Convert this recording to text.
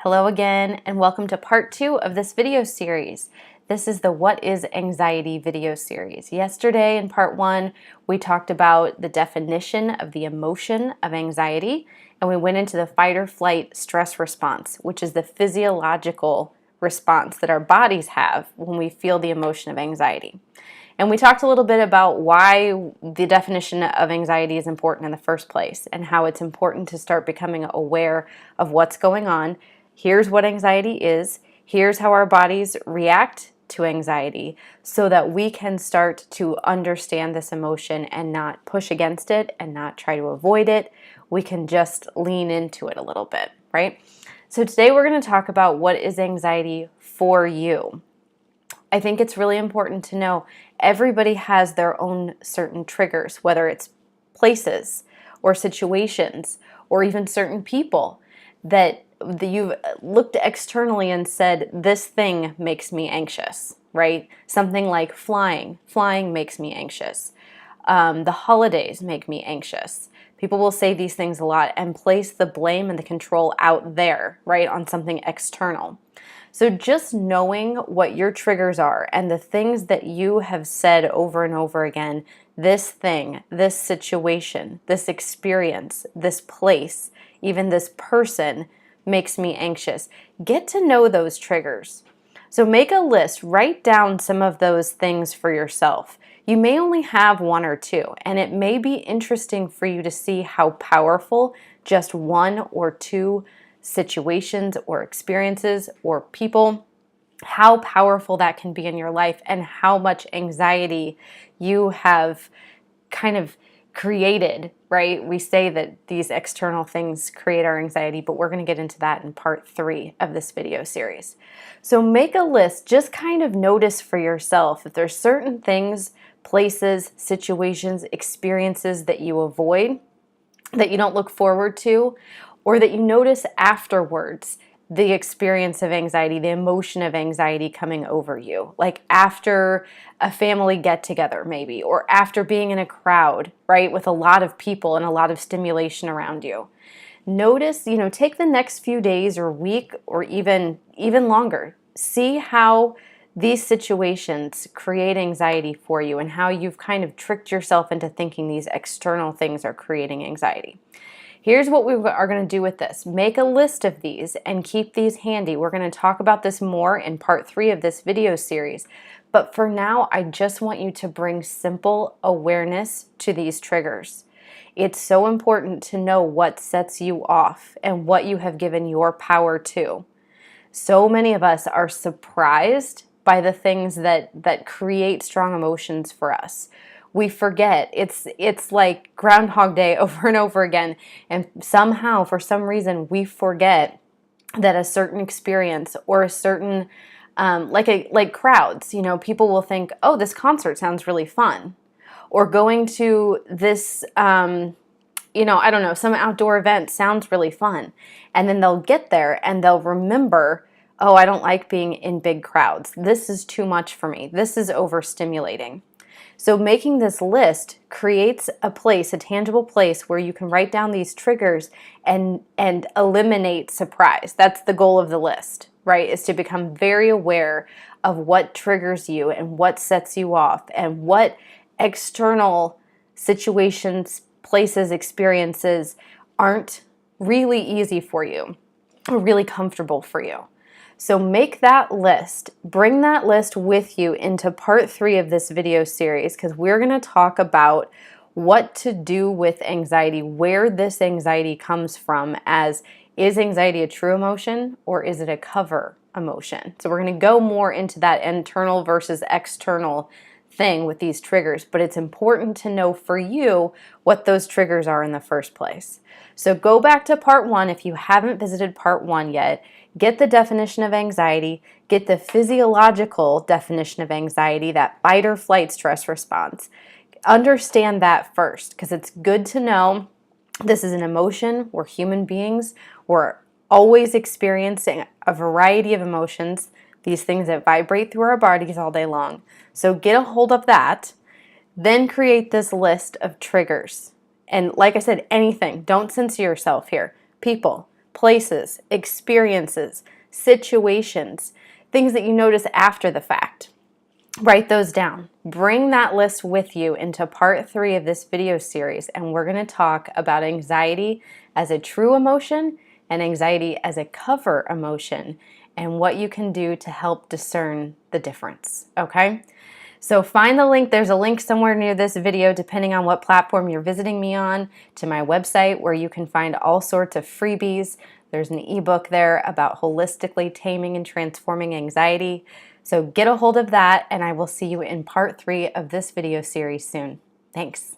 Hello again, and welcome to part 2 of this video series. This is the What is Anxiety video series. Yesterday in part 1, we talked about the definition of the emotion of anxiety, and we went into the fight or flight stress response, which is the physiological response that our bodies have when we feel the emotion of anxiety. And we talked a little bit about why the definition of anxiety is important in the first place and how it's important to start becoming aware of what's going on. Here's what anxiety is. Here's how our bodies react to anxiety so that we can start to understand this emotion and not push against it and not try to avoid it. We can just lean into it a little bit, right? So today we're going to talk about what is anxiety for you. I think it's really important to know everybody has their own certain triggers, whether it's places or situations or even certain people that you've looked externally and said, this thing makes me anxious, right? Something like flying. Flying makes me anxious. The holidays make me anxious. People will say these things a lot and place the blame and the control out there, right, on something external. So just knowing what your triggers are and the things that you have said over and over again, this thing, this situation, this experience, this place, even this person makes me anxious. Get to know those triggers. So make a list, write down some of those things for yourself. You may only have one or two, and it may be interesting for you to see how powerful just one or two situations or experiences or people, how powerful that can be in your life and how much anxiety you have kind of created, right? We say that these external things create our anxiety, but we're going to get into that in part 3 of this video series. So make a list, just kind of notice for yourself if there's certain things, places, situations, experiences that you avoid, that you don't look forward to, or that you notice afterwards the experience of anxiety, the emotion of anxiety coming over you, like after a family get-together maybe, or after being in a crowd, right, with a lot of people and a lot of stimulation around you. Notice, take the next few days or week or even longer. See how these situations create anxiety for you and how you've kind of tricked yourself into thinking these external things are creating anxiety. Here's what we are going to do with this. Make a list of these and keep these handy. We're going to talk about this more in part 3 of this video series. But for now, I just want you to bring simple awareness to these triggers. It's so important to know what sets you off and what you have given your power to. So many of us are surprised by the things that create strong emotions for us. We forget. It's like Groundhog Day over and over again. And somehow, for some reason, we forget that a certain experience or a certain, like crowds, people will think, oh, this concert sounds really fun. Or going to this, I don't know, some outdoor event sounds really fun. And then they'll get there and they'll remember, oh, I don't like being in big crowds. This is too much for me. This is overstimulating. So making this list creates a place, a tangible place where you can write down these triggers and eliminate surprise. That's the goal of the list, right? Is to become very aware of what triggers you and what sets you off and what external situations, places, experiences aren't really easy for you or really comfortable for you. So make that list, bring that list with you into part 3 of this video series because we're going to talk about what to do with anxiety, where this anxiety comes from as, is anxiety a true emotion or is it a cover emotion? So we're going to go more into that internal versus external thing with these triggers, but it's important to know for you what those triggers are in the first place. So go back to part 1 if you haven't visited part 1 yet. Get the definition of anxiety, get the physiological definition of anxiety, that fight or flight stress response. Understand that first because it's good to know this is an emotion. We're human beings. We're always experiencing a variety of emotions, these things that vibrate through our bodies all day long. So get a hold of that, then create this list of triggers. And like I said, anything, don't censor yourself here. People, places, experiences, situations, things that you notice after the fact. Write those down. Bring that list with you into part 3 of this video series, and we're going to talk about anxiety as a true emotion and anxiety as a cover emotion, and what you can do to help discern the difference, okay? So find the link. There's a link somewhere near this video, depending on what platform you're visiting me on, to my website where you can find all sorts of freebies. There's an ebook there about holistically taming and transforming anxiety. So get a hold of that, and I will see you in part 3 of this video series soon. Thanks.